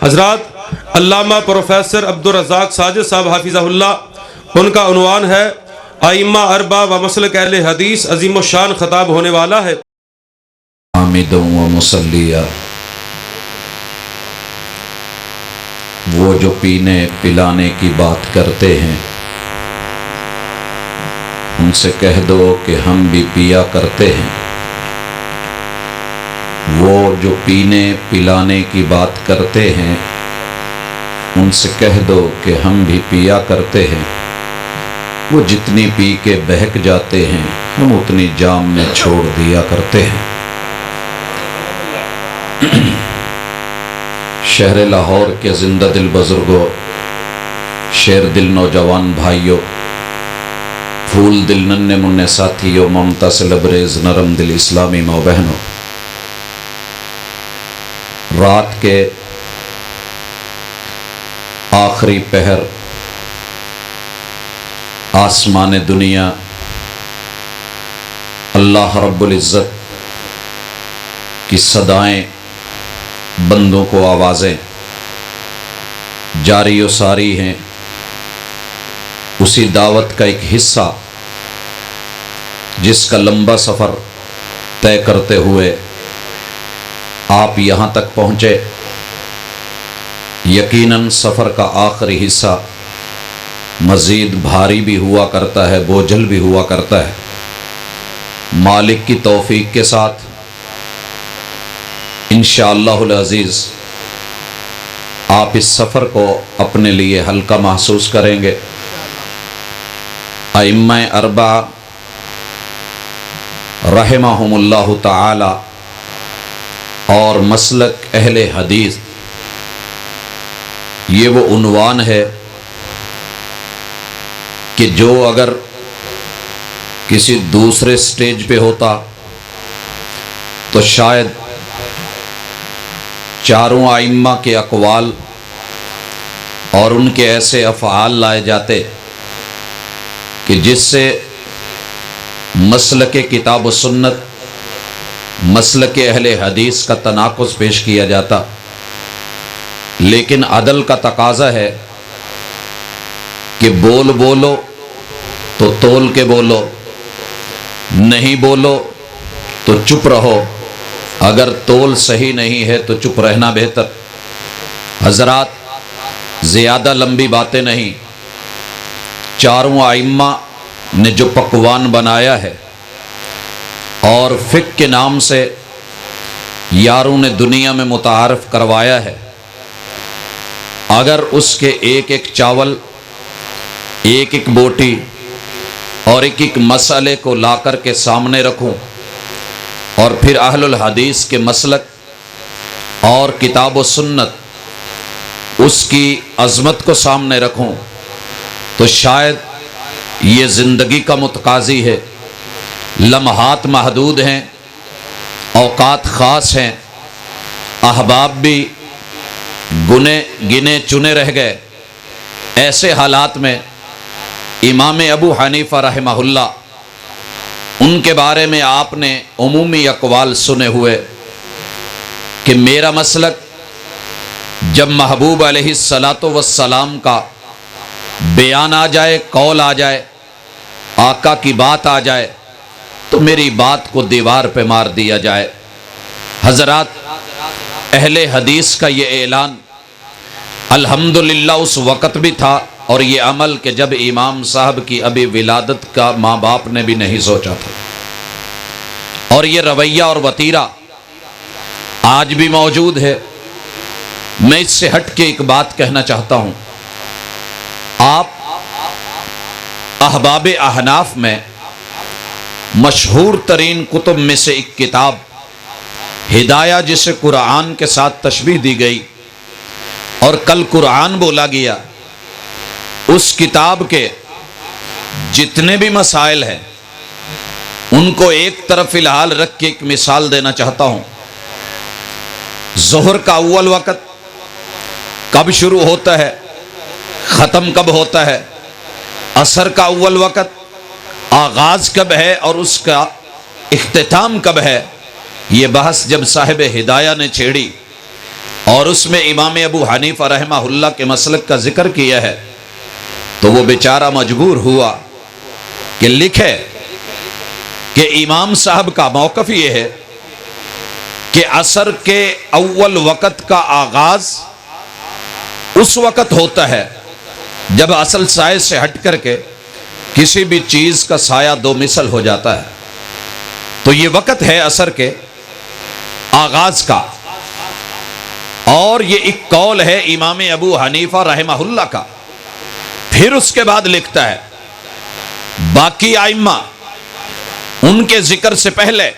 حضرات علامہ پروفیسر عبدالرزاق ساجد صاحب حافظہ اللہ، ان کا عنوان ہے ائمہ اربعہ و مسلک اہل حدیث، عظیم الشان خطاب ہونے والا ہے۔ حامد و مصلیہ، وہ جو پینے پلانے کی بات کرتے ہیں ان سے کہہ دو کہ ہم بھی پیا کرتے ہیں۔ وہ جو پینے پلانے کی بات کرتے ہیں ان سے کہہ دو کہ ہم بھی پیا کرتے ہیں۔ وہ جتنی پی کے بہک جاتے ہیں ہم اتنی جام میں چھوڑ دیا کرتے ہیں۔ شہر لاہور کے زندہ دل بزرگوں، شیر دل نوجوان بھائیوں، پھول دل ننھے منھے ساتھیوں، ممتا سے لبریز نرم دل اسلامی ماں بہنوں، رات کے آخری پہر آسمان دنیا اللہ رب العزت کی صدائیں، بندوں کو آوازیں جاری و ساری ہیں۔ اسی دعوت کا ایک حصہ جس کا لمبا سفر طے کرتے ہوئے آپ یہاں تک پہنچے۔ یقیناً سفر کا آخری حصہ مزید بھاری بھی ہوا کرتا ہے، بوجھل بھی ہوا کرتا ہے۔ مالک کی توفیق کے ساتھ انشاءاللہ العزیز آپ اس سفر کو اپنے لیے ہلکا محسوس کریں گے۔ ائمہ اربعہ رحمہم اللہ تعالی اور مسلک اہل حدیث، یہ وہ عنوان ہے کہ جو اگر کسی دوسرے سٹیج پہ ہوتا تو شاید چاروں ائمہ کے اقوال اور ان کے ایسے افعال لائے جاتے کہ جس سے مسلک کتاب و سنت، مسلک اہل حدیث کا تناقض پیش کیا جاتا۔ لیکن عدل کا تقاضا ہے کہ بولو تو تول کے بولو، نہیں بولو تو چپ رہو، اگر تول صحیح نہیں ہے تو چپ رہنا بہتر۔ حضرات زیادہ لمبی باتیں نہیں، چاروں ائمہ نے جو پکوان بنایا ہے اور فقہ کے نام سے یاروں نے دنیا میں متعارف کروایا ہے، اگر اس کے ایک ایک چاول، ایک ایک بوٹی اور ایک ایک مسئلے کو لا کر کے سامنے رکھوں اور پھر اہل الحدیث کے مسلک اور کتاب و سنت اس کی عظمت کو سامنے رکھوں تو شاید یہ زندگی کا متقاضی ہے۔ لمحات محدود ہیں، اوقات خاص ہیں، احباب بھی گنے چنے رہ گئے۔ ایسے حالات میں امام ابو حنیفہ رحمہ اللہ، ان کے بارے میں آپ نے عمومی اقوال سنے ہوئے کہ میرا مسلک جب محبوب علیہ السلام کا بیان آ جائے، قول آ جائے، آقا کی بات آ جائے تو میری بات کو دیوار پہ مار دیا جائے۔ حضرات اہل حدیث کا یہ اعلان الحمدللہ اس وقت بھی تھا اور یہ عمل کہ جب امام صاحب کی ابھی ولادت کا ماں باپ نے بھی نہیں سوچا تھا، اور یہ رویہ اور وتیرہ آج بھی موجود ہے۔ میں اس سے ہٹ کے ایک بات کہنا چاہتا ہوں۔ آپ احباب احناف میں مشہور ترین کتب میں سے ایک کتاب ہدایہ، جسے قرآن کے ساتھ تشبیہ دی گئی اور کل قرآن بولا گیا، اس کتاب کے جتنے بھی مسائل ہیں ان کو ایک طرف فی الحال رکھ کے ایک مثال دینا چاہتا ہوں۔ ظہر کا اول وقت کب شروع ہوتا ہے، ختم کب ہوتا ہے؟ عصر کا اول وقت آغاز کب ہے اور اس کا اختتام کب ہے؟ یہ بحث جب صاحب ہدایہ نے چھیڑی اور اس میں امام ابو حنیفہ رحمہ اللہ کے مسلک کا ذکر کیا ہے، تو وہ بیچارہ مجبور ہوا کہ لکھے کہ امام صاحب کا موقف یہ ہے کہ عصر کے اول وقت کا آغاز اس وقت ہوتا ہے جب اصل سائے سے ہٹ کر کے کسی بھی چیز کا سایہ دو مثل ہو جاتا ہے، تو یہ وقت ہے عصر کے آغاز کا۔ اور یہ ایک قول ہے امام ابو حنیفہ رحمہ اللہ کا۔ پھر اس کے بعد لکھتا ہے باقی ائمہ ان کے ذکر سے پہلے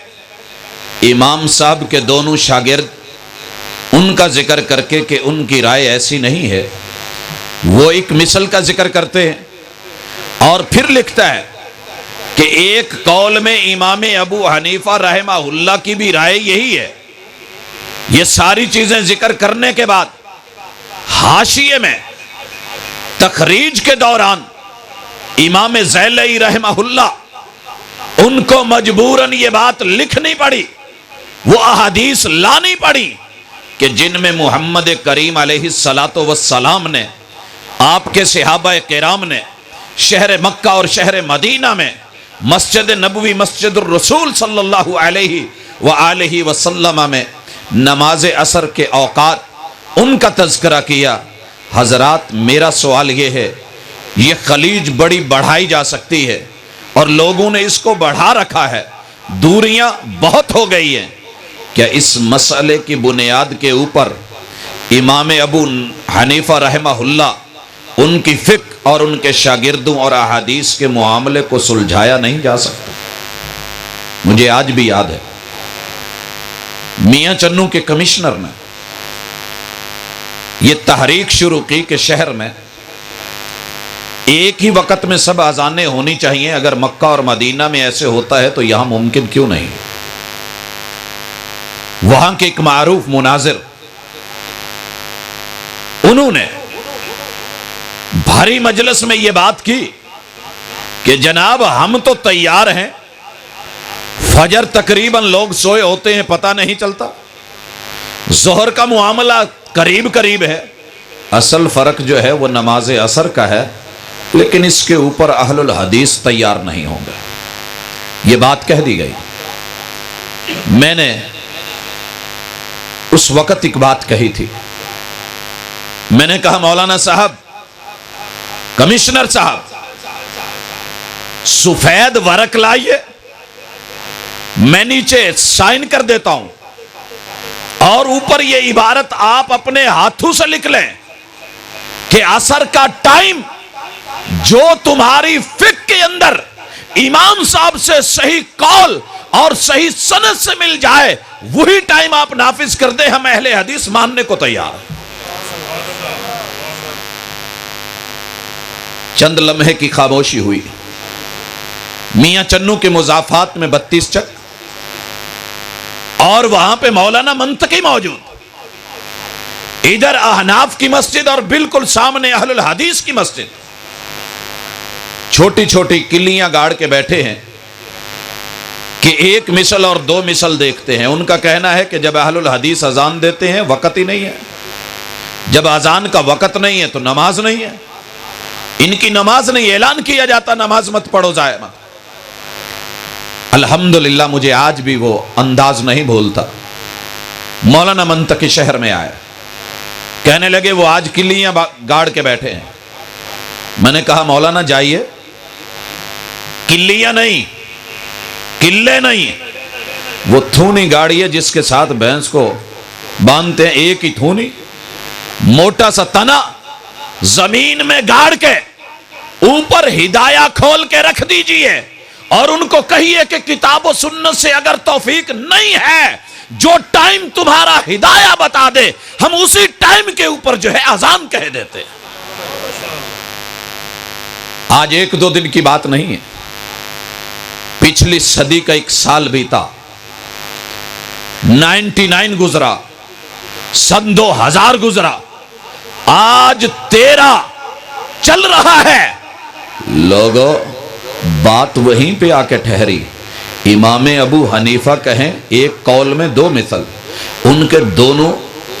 امام صاحب کے دونوں شاگرد ان کا ذکر کر کے کہ ان کی رائے ایسی نہیں ہے، وہ ایک مثل کا ذکر کرتے ہیں۔ اور پھر لکھتا ہے کہ ایک قول میں امام ابو حنیفہ رحمہ اللہ کی بھی رائے یہی ہے۔ یہ ساری چیزیں ذکر کرنے کے بعد حاشیے میں تخریج کے دوران امام زیلعی رحمہ اللہ ان کو مجبوراً یہ بات لکھنی پڑی، وہ احادیث لانی پڑی کہ جن میں محمد کریم علیہ السلام نے، آپ کے صحابہ کرام نے شہر مکہ اور شہر مدینہ میں مسجد نبوی مسجد الرسول صلی اللہ علیہ وآلہ وسلم میں نماز عصر کے اوقات ان کا تذکرہ کیا۔ حضرات میرا سوال یہ ہے، یہ خلیج بڑی بڑھائی جا سکتی ہے اور لوگوں نے اس کو بڑھا رکھا ہے، دوریاں بہت ہو گئی ہیں، کیا اس مسئلے کی بنیاد کے اوپر امام ابو حنیفہ رحمہ اللہ ان کی فقہ اور ان کے شاگردوں اور احادیث کے معاملے کو سلجھایا نہیں جا سکتا؟ مجھے آج بھی یاد ہے میاں چنو کے کمشنر نے یہ تحریک شروع کی کہ شہر میں ایک ہی وقت میں سب اذانیں ہونی چاہیے۔ اگر مکہ اور مدینہ میں ایسے ہوتا ہے تو یہاں ممکن کیوں نہیں؟ وہاں کے ایک معروف مناظر انہوں نے بھاری مجلس میں یہ بات کی کہ جناب ہم تو تیار ہیں، فجر تقریباً لوگ سوئے ہوتے ہیں پتہ نہیں چلتا، ظہر کا معاملہ قریب قریب ہے، اصل فرق جو ہے وہ نماز عصر کا ہے، لیکن اس کے اوپر اہل الحدیث تیار نہیں ہوں گے۔ یہ بات کہہ دی گئی۔ میں نے اس وقت ایک بات کہی تھی، میں نے کہا مولانا صاحب، کمشنر صاحب، سفید ورق لائیے، میں نیچے سائن کر دیتا ہوں اور اوپر یہ عبارت آپ اپنے ہاتھوں سے لکھ لیں کہ عصر کا ٹائم جو تمہاری فقہ کے اندر امام صاحب سے صحیح قول اور صحیح سند سے مل جائے وہی ٹائم آپ نافذ کر دیں، ہم اہل حدیث ماننے کو تیار ہیں۔ چند لمحے کی خاموشی ہوئی۔ میاں چنو کے مضافات میں 32 چک اور وہاں پہ مولانا منطقی موجود، ادھر احناف کی مسجد اور بالکل سامنے اہل الحدیث کی مسجد، چھوٹی چھوٹی کلیاں گاڑ کے بیٹھے ہیں کہ ایک مثل اور دو مثل دیکھتے ہیں۔ ان کا کہنا ہے کہ جب اہل الحدیث اذان دیتے ہیں وقت ہی نہیں ہے، جب اذان کا وقت نہیں ہے تو نماز نہیں ہے، ان کی نماز نہیں، اعلان کیا جاتا نماز مت پڑھو ضائع مت۔ الحمدللہ مجھے آج بھی وہ انداز نہیں بھولتا۔ مولانا منطقی شہر میں آئے، کہنے لگے وہ آج کلیاں گاڑ کے بیٹھے ہیں۔ میں نے کہا مولانا جائیے، کلیاں نہیں، قلعے نہیں، وہ تھونی گاڑی ہے جس کے ساتھ بھینس کو باندھتے ہیں، ایک ہی تھونی، موٹا سا تنا زمین میں گاڑ کے اوپر ہدایہ کھول کے رکھ دیجئے اور ان کو کہیے کہ کتاب و سنت سے اگر توفیق نہیں ہے، جو ٹائم تمہارا ہدایہ بتا دے ہم اسی ٹائم کے اوپر جو ہے اذان کہہ دیتے ہیں۔ آج ایک دو دن کی بات نہیں ہے، پچھلی صدی کا ایک سال بیتا، 99 گزرا، سن 2000 گزرا، آج 13 چل رہا ہے۔ لوگوں بات وہیں پہ آ کے ٹھہری۔ امام ابو حنیفہ کہیں ایک قول میں دو مثل، ان کے دونوں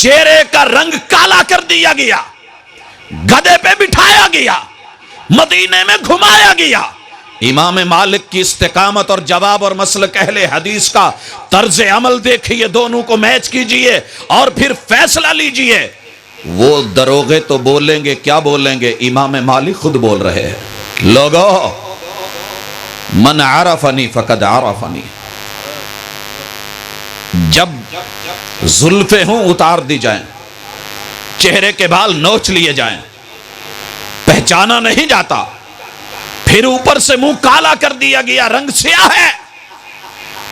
چہرے کا رنگ کالا کر دیا گیا، گدھے پہ بٹھایا گیا، مدینے میں گھمایا گیا۔ امام مالک کی استقامت اور جواب اور مسلک اہل حدیث کا طرز عمل دیکھیے، دونوں کو میچ کیجئے اور پھر فیصلہ لیجئے۔ وہ دروغے تو بولیں گے، کیا بولیں گے؟ امام مالک خود بول رہے ہیں، لوگو من عرفنی فقد عرفنی، جب زلفیں ہوں اتار دی جائیں، چہرے کے بال نوچ لیے جائیں، پہچانا نہیں جاتا، پھر اوپر سے منہ کالا کر دیا گیا، رنگ سیاہ ہے۔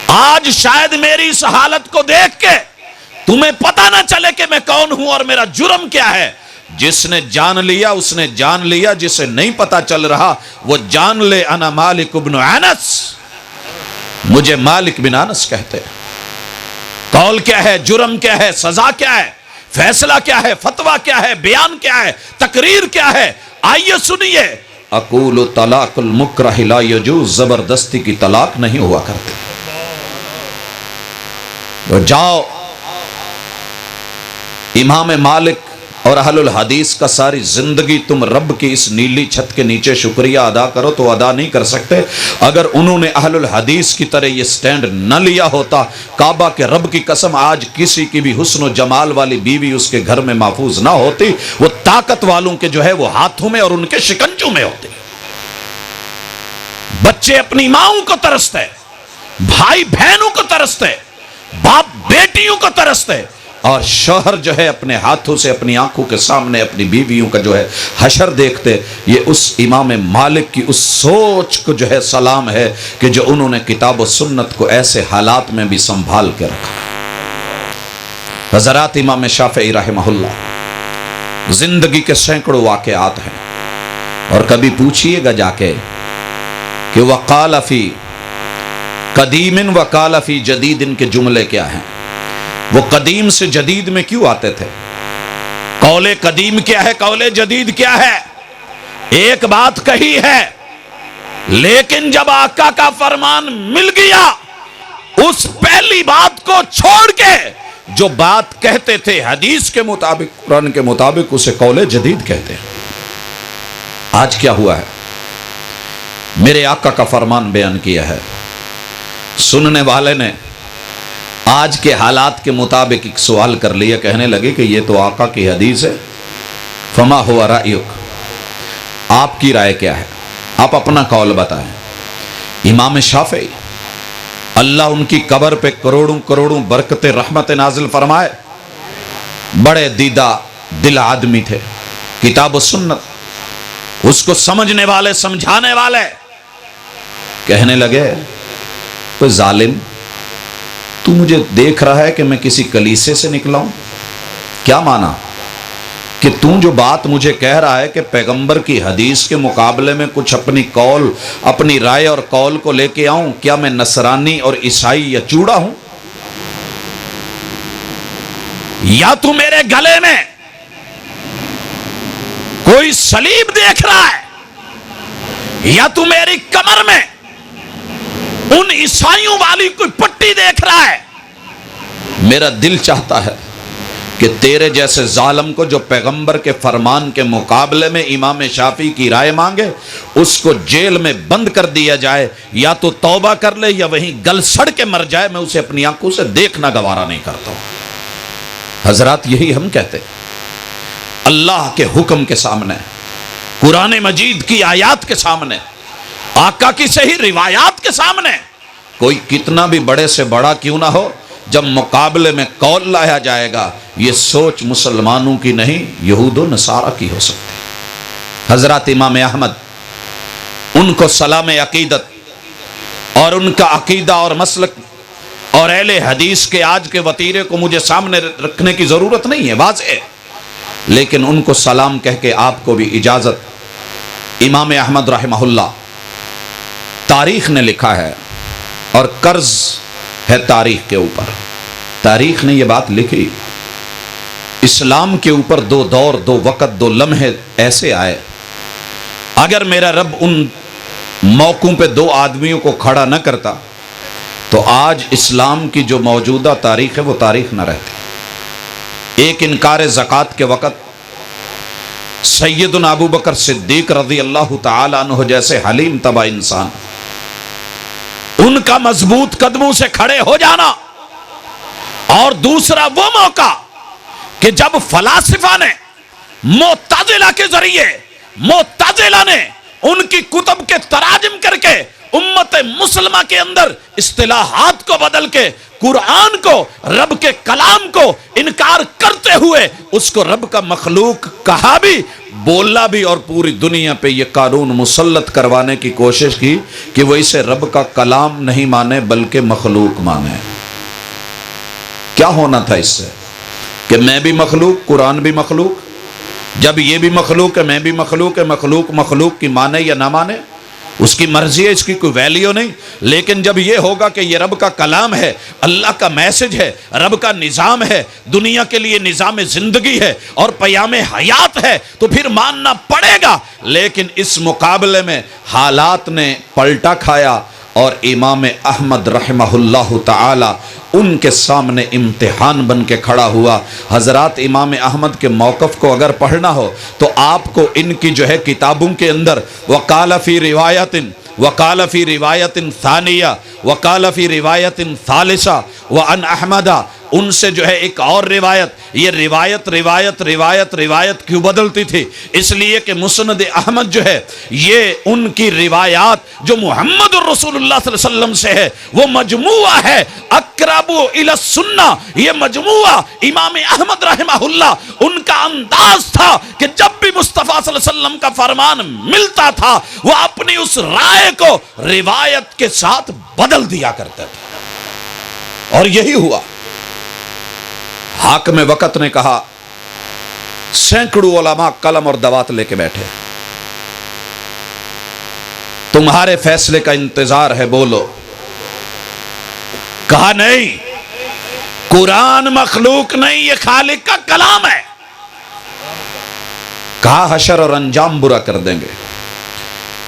آج شاید میری اس حالت کو دیکھ کے تمہیں پتہ نہ چلے کہ میں کون ہوں اور میرا جرم کیا ہے۔ جس نے جان لیا اس نے جان لیا، جسے نہیں پتا چل رہا وہ جان لے، انا مالک بن انس، مجھے مالک بن انس کہتے ہیں۔ قول کیا ہے، جرم کیا ہے، سزا کیا ہے، فیصلہ کیا ہے، فتویٰ کیا ہے، بیان کیا ہے، تقریر کیا ہے، آئیے سنیے۔ اقول طلاق المکرہ لا یجوز، زبردستی کی طلاق نہیں ہوا کرتی۔ تو جاؤ امام مالک اور اہل الحدیث کا ساری زندگی تم رب کی اس نیلی چھت کے نیچے شکریہ ادا کرو تو ادا نہیں کر سکتے۔ اگر انہوں نے اہل الحدیث کی طرح یہ سٹینڈ نہ لیا ہوتا، کعبہ کے رب کی قسم آج کسی کی بھی حسن و جمال والی بیوی اس کے گھر میں محفوظ نہ ہوتی، وہ طاقت والوں کے جو ہے وہ ہاتھوں میں اور ان کے شکنجوں میں ہوتی۔ بچے اپنی ماؤں کو ترستے، بھائی بہنوں کو ترستے، باپ بیٹیوں کو ترستے، اور شوہر جو ہے اپنے ہاتھوں سے اپنی آنکھوں کے سامنے اپنی بیویوں کا جو ہے حشر دیکھتے۔ یہ اس امام مالک کی اس سوچ کو جو ہے سلام ہے کہ جو انہوں نے کتاب و سنت کو ایسے حالات میں بھی سنبھال کے رکھا۔ حضرات امام شافعی رحمہ اللہ زندگی کے سینکڑوں واقعات ہیں، اور کبھی پوچھئے گا جا کے کہ وقال فی قدیم وقال فی جدید کے جملے کیا ہیں؟ وہ قدیم سے جدید میں کیوں آتے تھے؟ قول قدیم کیا ہے، قول جدید کیا ہے؟ ایک بات کہی ہے، لیکن جب آقا کا فرمان مل گیا اس پہلی بات کو چھوڑ کے جو بات کہتے تھے حدیث کے مطابق، قرآن کے مطابق، اسے قول جدید کہتے ہیں۔ آج کیا ہوا ہے؟ میرے آقا کا فرمان بیان کیا ہے، سننے والے نے آج کے حالات کے مطابق ایک سوال کر لیا، کہنے لگے کہ یہ تو آقا کی حدیث ہے، فما ہوا رأیک، آپ کی رائے کیا ہے، آپ اپنا قول بتائیں۔ امام شافعی اللہ ان کی قبر پہ کروڑوں کروڑوں برکتیں رحمت نازل فرمائے، بڑے دیدہ دل آدمی تھے، کتاب و سنت اس کو سمجھنے والے، سمجھانے والے۔ کہنے لگے کوئی ظالم، تو مجھے دیکھ رہا ہے کہ میں کسی کلیسے سے نکلا ہوں؟ کیا مانا کہ تو جو بات مجھے کہہ رہا ہے کہ پیغمبر کی حدیث کے مقابلے میں کچھ اپنی قول، اپنی رائے اور قول کو لے کے آؤں، کیا میں نصرانی اور عیسائی یا چوڑا ہوں؟ یا تو میرے گلے میں کوئی صلیب دیکھ رہا ہے، یا تو میری کمر میں ان عیسائیوں والی کوئی پٹی دیکھ رہا ہے۔ میرا دل چاہتا ہے کہ تیرے جیسے ظالم کو جو پیغمبر کے فرمان کے مقابلے میں امام شافعی کی رائے مانگے، اس کو جیل میں بند کر دیا جائے، یا تو توبہ کر لے یا وہیں گل سڑ کے مر جائے، میں اسے اپنی آنکھوں سے دیکھنا گوارا نہیں کرتا ہوں۔ حضرات یہی ہم کہتے ہیں، اللہ کے حکم کے سامنے، قرآن مجید کی آیات کے سامنے، آقا کی صحیح روایات کے سامنے، کوئی کتنا بھی بڑے سے بڑا کیوں نہ ہو، جب مقابلے میں قول لایا جائے گا، یہ سوچ مسلمانوں کی نہیں، یہود و نصارہ کی ہو سکتی۔ حضرات امام احمد، ان کو سلام عقیدت اور ان کا عقیدہ اور مسلک اور اہل حدیث کے آج کے وتیرے کو مجھے سامنے رکھنے کی ضرورت نہیں ہے، واضح ہے، لیکن ان کو سلام کہہ کے آپ کو بھی اجازت۔ امام احمد رحمہ اللہ تاریخ نے لکھا ہے، اور قرض ہے تاریخ کے اوپر، تاریخ نے یہ بات لکھی، اسلام کے اوپر دو دور، دو وقت، دو لمحے ایسے آئے، اگر میرا رب ان موقعوں پہ دو آدمیوں کو کھڑا نہ کرتا تو آج اسلام کی جو موجودہ تاریخ ہے وہ تاریخ نہ رہتی۔ ایک انکار زکوٰۃ کے وقت سیدنا ابو بکر صدیق رضی اللہ تعالی عنہ جیسے حلیم طبع انسان، ان کا مضبوط قدموں سے کھڑے ہو جانا، اور دوسرا وہ موقع کہ جب فلاسفہ نے معتزلہ کے ذریعے، معتزلہ نے ان کی کتب کے تراجم کر کے امت مسلمہ کے اندر اصطلاحات کو بدل کے قرآن کو، رب کے کلام کو انکار کرتے ہوئے اس کو رب کا مخلوق کہا بھی، بولا بھی، اور پوری دنیا پہ یہ قانون مسلط کروانے کی کوشش کی کہ وہ اسے رب کا کلام نہیں مانے بلکہ مخلوق مانے۔ کیا ہونا تھا اس سے؟ کہ میں بھی مخلوق، قرآن بھی مخلوق، جب یہ بھی مخلوق ہے میں بھی مخلوق ہے، مخلوق مخلوق کی مانے یا نہ مانے اس کی مرضی ہے، اس کی کوئی ویلیو نہیں۔ لیکن جب یہ ہوگا کہ یہ رب کا کلام ہے، اللہ کا میسج ہے، رب کا نظام ہے، دنیا کے لیے نظام زندگی ہے اور پیام حیات ہے، تو پھر ماننا پڑے گا۔ لیکن اس مقابلے میں حالات نے پلٹا کھایا اور امام احمد رحمہ اللہ تعالی ان کے سامنے امتحان بن کے کھڑا ہوا۔ حضرات امام احمد کے موقف کو اگر پڑھنا ہو تو آپ کو ان کی جو ہے کتابوں کے اندر وقال فی روایت ثانیہ وقال فی روایت ثالثہ وعن احمد، ان سے جو ہے ایک اور روایت، یہ روایت کیوں بدلتی تھی؟ اس لیے کہ مسند احمد جو ہے یہ ان کی روایات جو محمد الرسول اللہ صلی اللہ علیہ وسلم سے ہے وہ مجموعہ ہے، اقرب الی السنہ، یہ مجموعہ امام احمد رحمہ اللہ ان کا انداز تھا کہ جب بھی مصطفیٰ صلی اللہ علیہ وسلم کا فرمان ملتا تھا وہ اپنی اس رائے کو روایت کے ساتھ بدل دیا کرتے تھے، اور یہی ہوا۔ حاکم وقت نے کہا، سینکڑوں علماء قلم اور دوات لے کے بیٹھے، تمہارے فیصلے کا انتظار ہے، بولو۔ کہا نہیں، قرآن مخلوق نہیں، یہ خالق کا کلام ہے۔ کہا حشر اور انجام برا کر دیں گے۔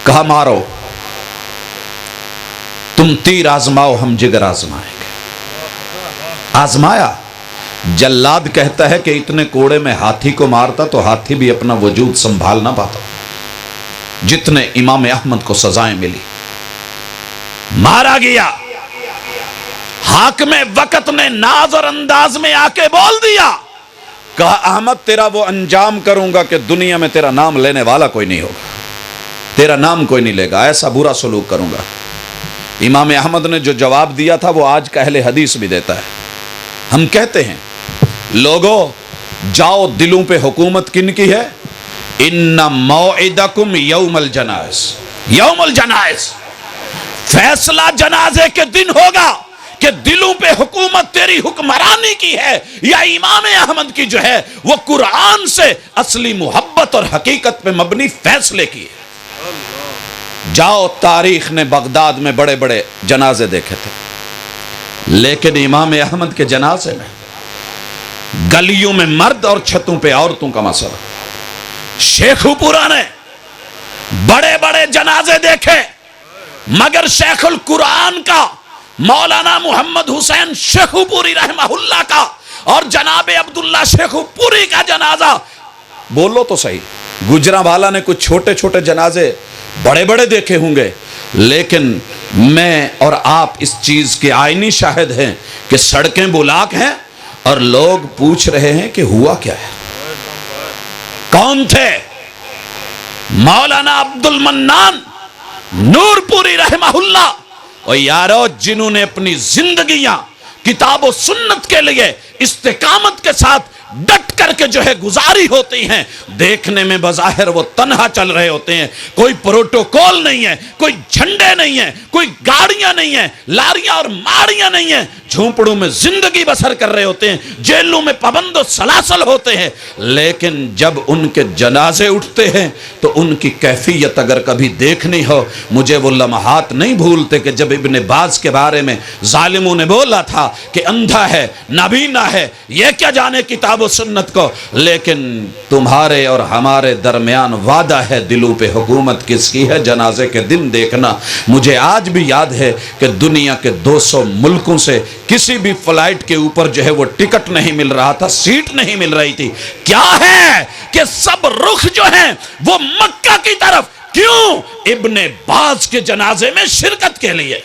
کہا مارو، تم تیر آزماؤ ہم جگر آزمائیں گے۔ آزمایا۔ جلاد کہتا ہے کہ اتنے کوڑے میں ہاتھی کو مارتا تو ہاتھی بھی اپنا وجود سنبھال نہ پاتا، جتنے امام احمد کو سزائیں ملی۔ مارا گیا، حاکم وقت نے ناز اور انداز میں آ کے بول دیا، کہا احمد تیرا وہ انجام کروں گا کہ دنیا میں تیرا نام لینے والا کوئی نہیں ہوگا، تیرا نام کوئی نہیں لے گا، ایسا برا سلوک کروں گا۔ امام احمد نے جو جواب دیا تھا وہ آج کا اہل حدیث بھی دیتا ہے۔ ہم کہتے ہیں لوگو جاؤ، دلوں پہ حکومت کن کی ہے؟ ان موعدکم یوم الجنائز، یوم الجنائز، فیصلہ جنازے کے دن ہوگا کہ دلوں پہ حکومت تیری حکمرانی کی ہے یا امام احمد کی جو ہے وہ قرآن سے اصلی محبت اور حقیقت پہ مبنی فیصلے کی ہے۔ جاؤ، تاریخ نے بغداد میں بڑے بڑے جنازے دیکھے تھے، لیکن امام احمد کے جنازے میں گلیوں میں مرد اور چھتوں پہ عورتوں کا مسئلہ۔ شیخو پورا نے بڑے بڑے جنازے دیکھے، مگر شیخ القرآن کا مولانا محمد حسین شیخو پوری رحمہ اللہ کا اور جناب عبداللہ شیخو پوری کا جنازہ، بولو تو صحیح، گجرانوالہ نے کچھ چھوٹے چھوٹے جنازے بڑے بڑے دیکھے ہوں گے، لیکن میں اور آپ اس چیز کے آئینی شاہد ہیں کہ سڑکیں بلاک ہیں اور لوگ پوچھ رہے ہیں کہ ہوا کیا ہے۔ کون تھے؟ مولانا عبد المنان نور پوری رحمہ اللہ، اور یارو جنہوں نے اپنی زندگیاں کتاب و سنت کے لیے استقامت کے ساتھ ڈٹ کر کے جو ہے گزاری ہوتی ہیں، دیکھنے میں بظاہر وہ تنہا چل رہے ہوتے ہیں، کوئی پروٹوکول نہیں ہے، کوئی جھنڈے نہیں ہیں، کوئی گاڑیاں نہیں ہیں، لاریاں اور ماڑیاں نہیں ہیں، جھونپڑوں میں زندگی بسر کر رہے ہوتے ہیں، جیلوں میں پابند و سلاسل ہوتے ہیں، لیکن جب ان کے جنازے اٹھتے ہیں تو ان کی کیفیت اگر کبھی دیکھنی ہو، مجھے وہ لمحات نہیں بھولتے کہ جب ابن باز کے بارے میں ظالموں نے بولا تھا کہ اندھا ہے، نابینا ہے، یہ کیا جانے کتاب کتاب و سنت کو، لیکن تمہارے اور ہمارے درمیان وعدہ ہے دلوں پہ حکومت کس کی ہے، جنازے کے دن دیکھنا۔ مجھے آج بھی یاد ہے کہ دنیا کے 200 ملکوں سے کسی بھی فلائٹ کے اوپر جو ہے وہ ٹکٹ نہیں مل رہا تھا، سیٹ نہیں مل رہی تھی۔ کیا ہے کہ سب رخ جو ہیں وہ مکہ کی طرف، کیوں؟ ابن باز کے جنازے میں شرکت کے لیے۔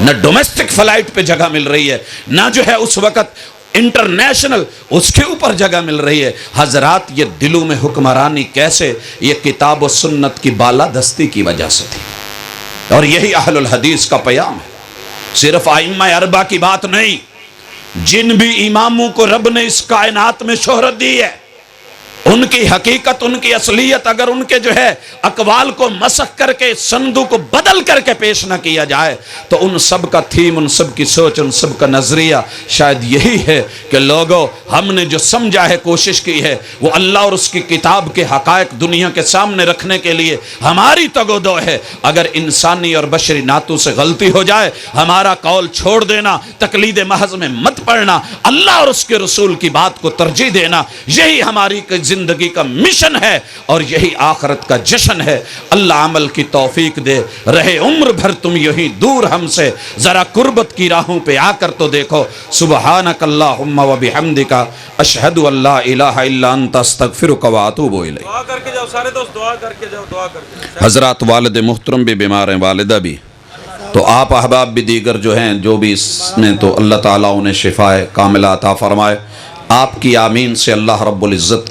نہ ڈومیسٹک فلائٹ پہ جگہ مل رہی ہے، نہ جو ہے اس وقت انٹرنیشنل اس کے اوپر جگہ مل رہی ہے۔ حضرات یہ دلوں میں حکمرانی کیسے؟ یہ کتاب و سنت کی بالادستی کی وجہ سے تھی، اور یہی اہل الحدیث کا پیام ہے۔ صرف ائمہ اربعہ کی بات نہیں، جن بھی اماموں کو رب نے اس کائنات میں شہرت دی ہے، ان کی حقیقت، ان کی اصلیت اگر ان کے جو ہے اقوال کو مسخ کر کے، سندوں کو بدل کر کے پیش نہ کیا جائے تو ان سب کا تھیم، ان سب کی سوچ، ان سب کا نظریہ شاید یہی ہے کہ لوگوں ہم نے جو سمجھا ہے، کوشش کی ہے، وہ اللہ اور اس کی کتاب کے حقائق دنیا کے سامنے رکھنے کے لیے ہماری تگ و دو ہے۔ اگر انسانی اور بشری نعتوں سے غلطی ہو جائے، ہمارا قول چھوڑ دینا، تقلید محض میں مت پڑنا، اللہ اور اس کے رسول کی بات کو ترجیح دینا، یہی ہماری زندگی کا مشن ہے اور یہی آخرت کا جشن ہے۔ اللہ عمل کی توفیق دے، رہے عمر بھر تم یہی دور ہم سے، ذرا قربت کی راہوں پہ آ کر تو دیکھو۔ سبحانک اللہم و بحمدک، اشہد ان لا الہ الا انت، استغفرک و اتوب الیک۔ دعا کر کے جاؤ سارے دوست، دعا کر کے جاؤ، دعا کر کے جاؤ۔ حضرات والد محترم بھی بیمار ہیں، والدہ بھی، تو آپ احباب بھی دیگر جو ہیں جو بھی اس میں، تو اللہ تعالیٰ انہیں شفاء کاملہ عطا فرمائے۔ آپ کی آمین سے اللہ رب العزت۔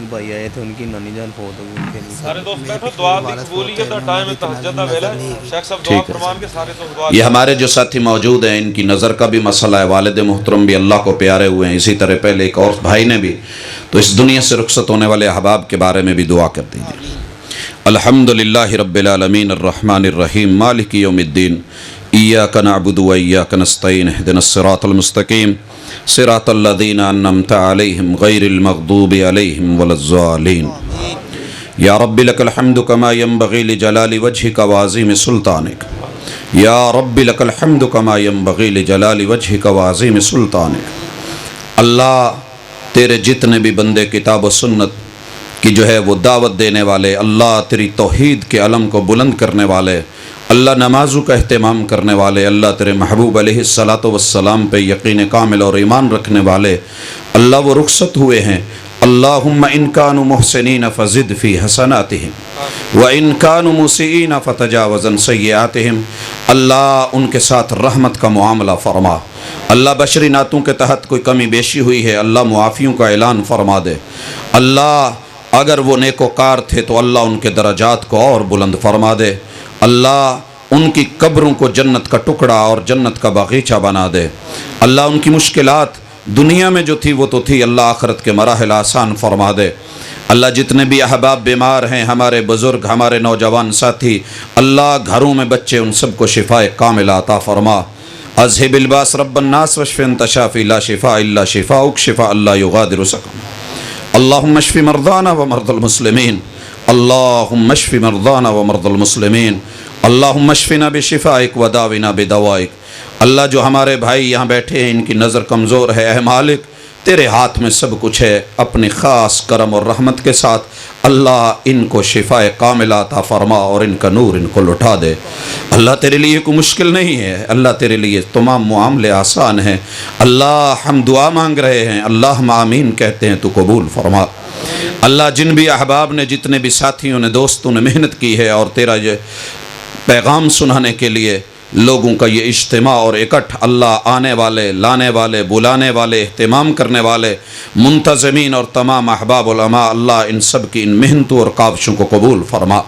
بھائی آئے تھے، ان کی نانی جان فوت ہو گئی، ان کے لیے سارے دوست بیٹھو، دعا کی قبولیت کا ٹائم ہے، تہجد کا ویلا ہے، شیخ صاحب دعا فرمان کے سارے دوست دعا۔ یہ ہمارے جو ساتھی موجود ہیں، ان کی نظر کا بھی مسئلہ ہے، والد محترم بھی اللہ کو پیارے ہوئے ہیں، اسی طرح پہلے ایک اور بھائی نے بھی، تو اس دنیا سے رخصت ہونے والے احباب کے بارے میں بھی دعا کر دیجیے۔ الحمدللہ رب العالمین الرحمن الرحیم مالک یوم الدین، ایاک نعبد و ایاک نستعین، اہدنا الصراط المستقیم، صراط الذین انعمت علیہم غیر المغضوب علیہم ولا الضالین۔ یا رب لک الحمد کما ینبغی لجلال وجہک وعظیم سلطانک، یا رب لک الحمد کما ینبغی لجلال وجہک وعظیم سلطانک۔ اللہ تیرے جتنے بھی بندے کتاب و سنت کی جو ہے وہ دعوت دینے والے، اللہ تیری توحید کے علم کو بلند کرنے والے، اللہ نمازوں کا اہتمام کرنے والے، اللہ تیرے محبوب علیہ الصلاۃ والسلام پہ یقین کامل اور ایمان رکھنے والے، اللہ وہ رخصت ہوئے ہیں، اللہم ان کانوا محسنین فزد فی حسناتہم وان کانوا مسیئین فتجاوز عن سیئاتہم۔ اللہ ان کے ساتھ رحمت کا معاملہ فرما، اللہ بشری نعتوں کے تحت کوئی کمی بیشی ہوئی ہے، اللہ معافیوں کا اعلان فرما دے، اللہ اگر وہ نیکوکار تھے تو اللہ ان کے درجات کو اور بلند فرما دے، اللہ ان کی قبروں کو جنت کا ٹکڑا اور جنت کا باغیچہ بنا دے، اللہ ان کی مشکلات دنیا میں جو تھی وہ تو تھی، اللہ آخرت کے مراحل آسان فرما دے۔ اللہ جتنے بھی احباب بیمار ہیں، ہمارے بزرگ، ہمارے نوجوان ساتھی، اللہ گھروں میں بچے، ان سب کو شفاء کاملہ عطا فرما۔ اذهب الباس رب الناس واشف انت شافی لا شفاء الا شفاؤک شفاء لا یغادر سقما۔ اللهم اشف مرضانا ومرضى المسلمين، اللهم اشف مرضانا ومرضى المسلمين، اللهم اشفنا بشفائك وداونا بدوائك۔ اللہ جو ہمارے بھائی یہاں بیٹھے ہیں، ان کی نظر کمزور ہے، اے مالک تیرے ہاتھ میں سب کچھ ہے، اپنی خاص کرم اور رحمت کے ساتھ اللہ ان کو شفاء کاملہ عطا فرما اور ان کا نور ان کو لٹا دے۔ اللہ تیرے لیے کوئی مشکل نہیں ہے، اللہ تیرے لیے تمام معاملے آسان ہیں، اللہ ہم دعا مانگ رہے ہیں، اللہ ہم آمین کہتے ہیں، تو قبول فرما۔ اللہ جن بھی احباب نے، جتنے بھی ساتھیوں نے، دوستوں نے محنت کی ہے اور تیرا یہ پیغام سنانے کے لیے لوگوں کا یہ اجتماع اور اکٹھ، اللہ آنے والے، لانے والے، بلانے والے، اہتمام کرنے والے، منتظمین اور تمام احباب علماء، اللہ ان سب کی ان محنتوں اور کاوشوں کو قبول فرما۔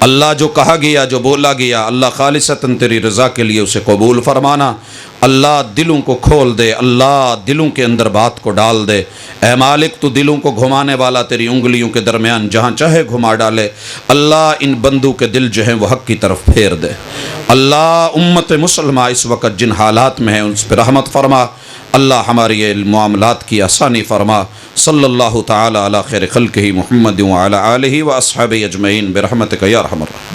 اللہ جو کہا گیا، جو بولا گیا، اللہ خالصتاً تیری رضا کے لیے اسے قبول فرمانا۔ اللہ دلوں کو کھول دے، اللہ دلوں کے اندر بات کو ڈال دے، اے مالک تو دلوں کو گھمانے والا، تیری انگلیوں کے درمیان جہاں چاہے گھما ڈالے، اللہ ان بندوں کے دل جو ہیں وہ حق کی طرف پھیر دے۔ اللہ امت مسلمہ اس وقت جن حالات میں ہیں ان پہ رحمت فرما، اللہ ہماری یہ معاملات کی آسانی فرما۔ صلی اللہ تعالی علی خیر خلقہ محمد وعلی آلہ واصحابہ اجمعین برحمتک یا ارحم الراحمین۔